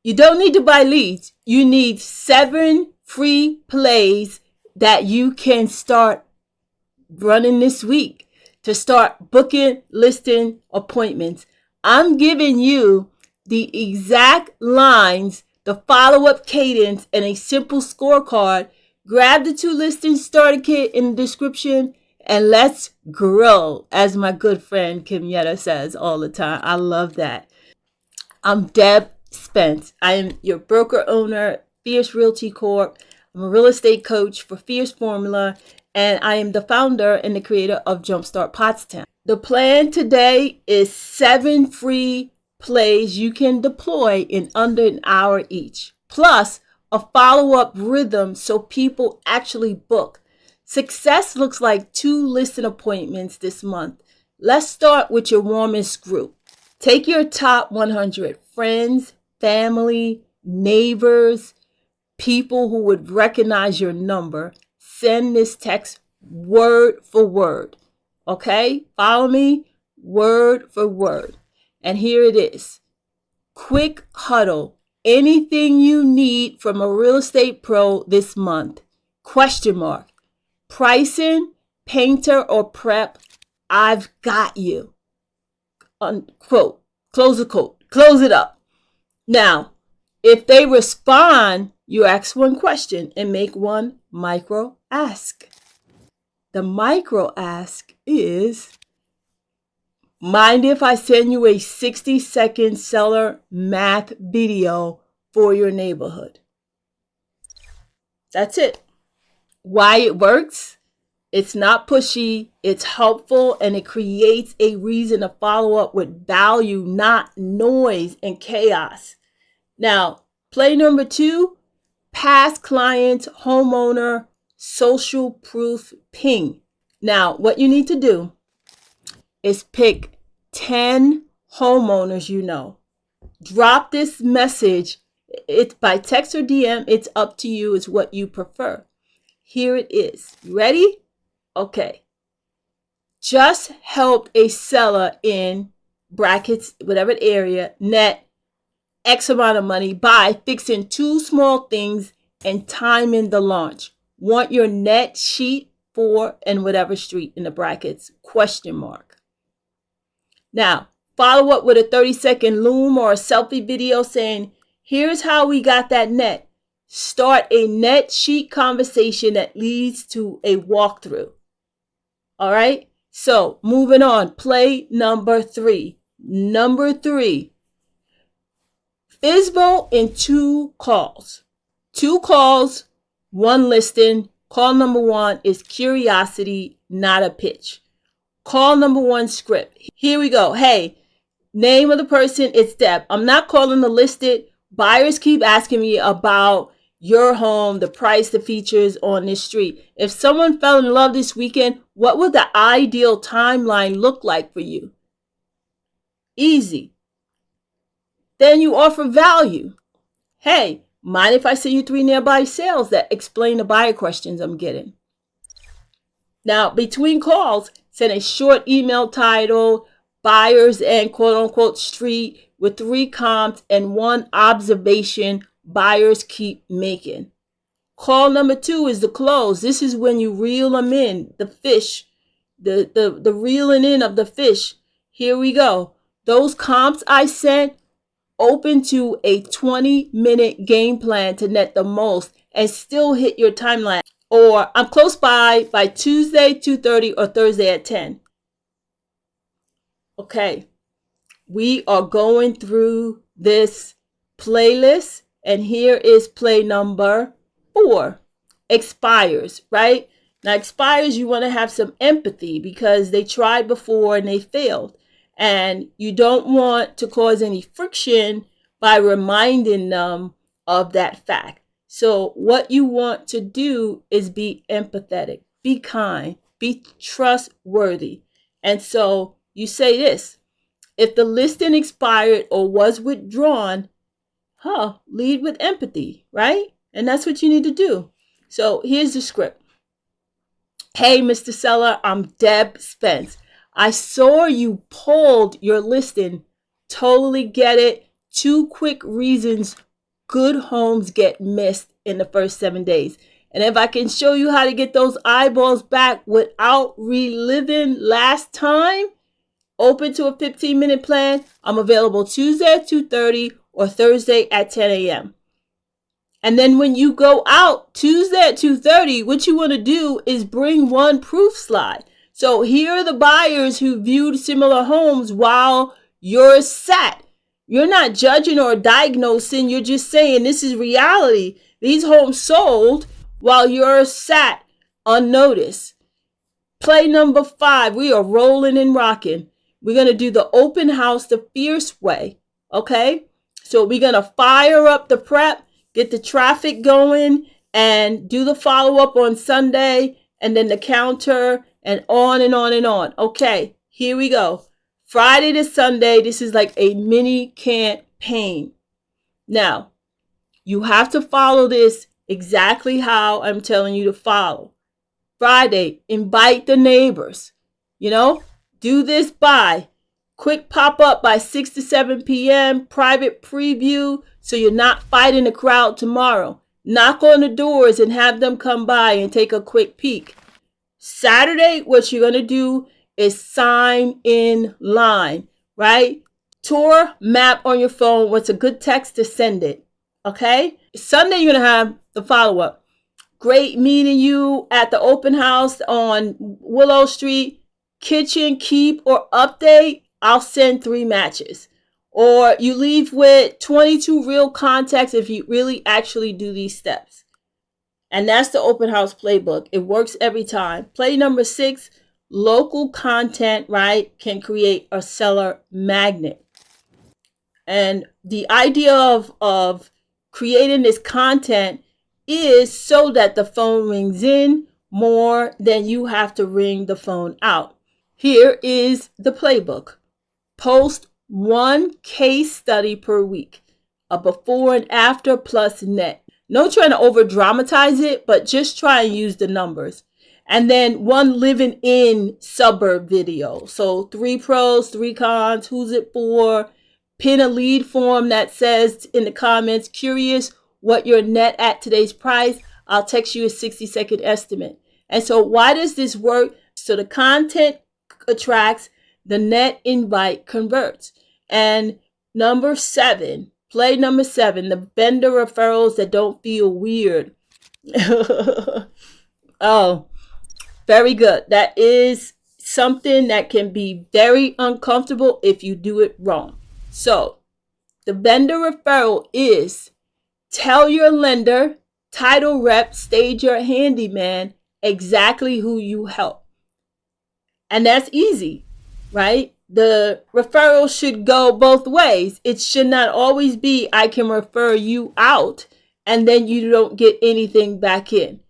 You don't need to buy leads. You need 7 free plays that you can start running this week to start booking listing appointments. I'm giving you the exact lines, the follow-up cadence, and a simple scorecard. Grab the 2 listing starter kit in the description and let's grow, as my good friend Kim Yetta says all the time. I love that. I'm Deb Spence. I am your broker owner, Fierce Realty Corp. I'm a real estate coach for Fierce Formula, and I am the founder and the creator of Jumpstart Pottstown. The plan today is 7 free plays you can deploy in under an hour each, plus a follow-up rhythm so people actually book. Success looks like 2 listing appointments this month. Let's start with your warmest group. Take your top 100 friends, family, neighbors, people who would recognize your number. Send this text word for word. Okay? Follow me? Word for word. And here it is. Quick huddle. Anything you need from a real estate pro this month? Question mark. Pricing, painter, or prep? I've got you. Unquote. Close the quote. Close it up. Now, if they respond, you ask one question and make one micro ask. The micro ask is, mind if I send you a 60-second seller math video for your neighborhood? That's it. Why it works? It's not pushy, it's helpful, and it creates a reason to follow up with value, not noise and chaos. Now, play number 2, past client, homeowner, social proof ping. Now, what you need to do is pick 10 homeowners you know. Drop this message. It's by text or DM. It's up to you. It's what you prefer. Here it is. You ready? Okay. Just helped a seller in brackets, whatever area, net X amount of money by fixing 2 small things and timing the launch. Want your net sheet for and whatever street in the brackets, question mark. Now, follow up with a 30-second loom or a selfie video saying, here's how we got that net. Start a net sheet conversation that leads to a walkthrough. All right, so moving on, play number 3. Number 3, FSBO in 2 calls. 2 calls, 1 listing. Call number 1 is curiosity, not a pitch. Call number 1 script. Here we go. Hey, name of the person, it's Deb. I'm not calling the listed. Buyers keep asking me about your home, the price, the features on this street. If someone fell in love this weekend, what would the ideal timeline look like for you? Easy. Then you offer value. Hey, mind if I send you 3 nearby sales that explain the buyer questions I'm getting? Now, between calls, send a short email titled buyers and quote unquote street with 3 comps and 1 observation buyers keep making. Call number 2 is the close. This is when you reel them in, the fish, the reeling in of the fish. Here we go. Those comps I sent, open to a 20-minute game plan to net the most and still hit your timeline. Or I'm close by Tuesday, 2:30 or Thursday at 10. Okay, we are going through this playlist, and here is play number 4. Expires, right? Now, expires, you want to have some empathy because they tried before and they failed. And you don't want to cause any friction by reminding them of that fact. So what you want to do is be empathetic, be kind, be trustworthy. And so you say this: if the listing expired or was withdrawn, lead with empathy, right? And that's what you need to do. So here's the script. Hey, Mr. Seller, I'm Deb Spence. I saw you pulled your listing. Totally get it. 2 quick reasons good homes get missed in the first 7 days. And if I can show you how to get those eyeballs back without reliving last time, open to a 15-minute plan. I'm available Tuesday at 2:30 or Thursday at 10 a.m. And then when you go out Tuesday at 2:30, what you want to do is bring one proof slide. So here are the buyers who viewed similar homes while yours sat. You're not judging or diagnosing. You're just saying this is reality. These homes sold while yours sat unnoticed. Play number 5. We are rolling and rocking. We're going to do the open house the Fierce way. Okay? So we're going to fire up the prep, get the traffic going, and do the follow-up on Sunday, and then the counter, and on and on and on. Okay, here we go. Friday to Sunday, this is like a mini campaign. Now, you have to follow this exactly how I'm telling you to follow. Friday, invite the neighbors. Do this by quick pop-up by 6 to 7 p.m., private preview, so you're not fighting the crowd tomorrow. Knock on the doors and have them come by and take a quick peek. Saturday, what you're going to do is sign in line, right? Tour map on your phone. What's a good text to send it? Okay? Sunday, you're going to have the follow-up. Great meeting you at the open house on Willow Street. Kitchen, keep, or update. I'll send 3 matches. Or you leave with 22 real contacts if you really actually do these steps. And that's the open house playbook. It works every time. Play number 6, local content, right, can create a seller magnet. And the idea of creating this content is so that the phone rings in more than you have to ring the phone out. Here is the playbook. Post 1 case study per week, a before and after plus net. No trying to over dramatize it, but just try and use the numbers. And then 1 living in suburb video. So 3 pros, 3 cons, who's it for? Pin a lead form that says in the comments, curious what your net at today's price. I'll text you a 60-second estimate. And so why does this work? So the content attracts, the net invite converts. And number 7, play number 7, the vendor referrals that don't feel weird. Oh, very good. That is something that can be very uncomfortable if you do it wrong. So the vendor referral is tell your lender, title rep, stager, handyman exactly who you help. And that's easy, right? The referral should go both ways. It should not always be, I can refer you out, and then you don't get anything back in.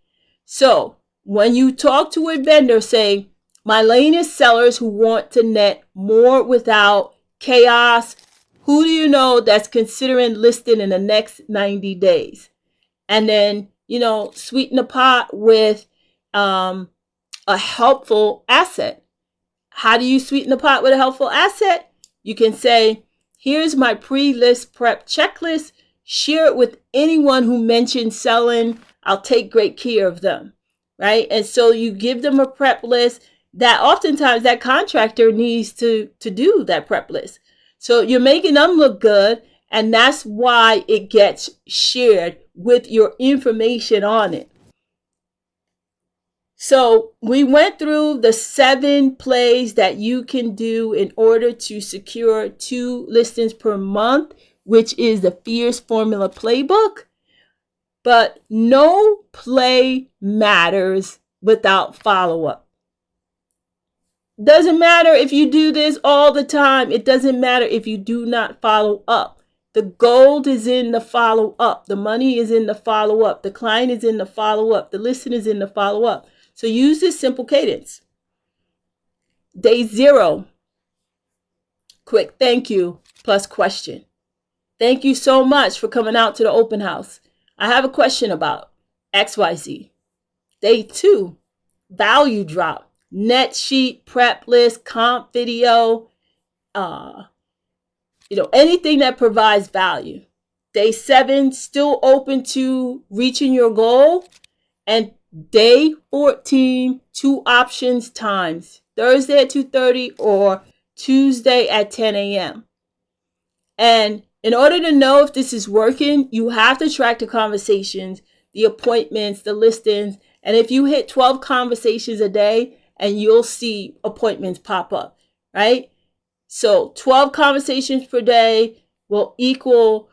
So when you talk to a vendor, say, my lane is sellers who want to net more without chaos. Who do you know that's considering listing in the next 90 days? And then, sweeten the pot with a helpful asset. How do you sweeten the pot with a helpful asset? You can say, here's my pre-list prep checklist. Share it with anyone who mentions selling. I'll take great care of them, right? And so you give them a prep list that oftentimes that contractor needs to do that prep list. So you're making them look good, and that's why it gets shared with your information on it. So we went through the 7 plays that you can do in order to secure 2 listings per month, which is the Fierce Formula Playbook. But no play matters without follow-up. Doesn't matter if you do this all the time. It doesn't matter if you do not follow up. The gold is in the follow-up. The money is in the follow-up. The client is in the follow-up. The listing is in the follow-up. So use this simple cadence. Day 0, quick thank you plus question. Thank you so much for coming out to the open house. I have a question about XYZ. Day 2, value drop. Net sheet, prep list, comp video, anything that provides value. Day 7, still open to reaching your goal. And day 14, 2 options times. Thursday at 2:30 or Tuesday at 10 a.m. And in order to know if this is working, you have to track the conversations, the appointments, the listings. And if you hit 12 conversations a day, and you'll see appointments pop up, right? So 12 conversations per day will equal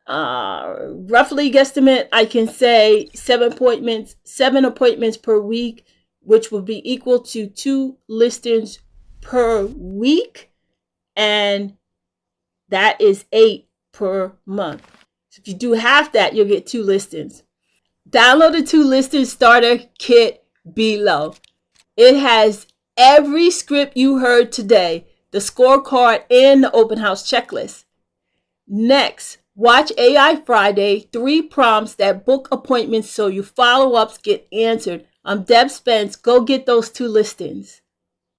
roughly guesstimate, I can say 7 appointments per week, which would be equal to 2 listings per week. And that is 8 per month. So if you do half that, you'll get 2 listings. Download the 2 listings starter kit below. It has every script you heard today, the scorecard, and the open house checklist. Next, watch AI Friday, 3 prompts that book appointments so your follow-ups get answered. I'm Deb Spence. Go get those 2 listings.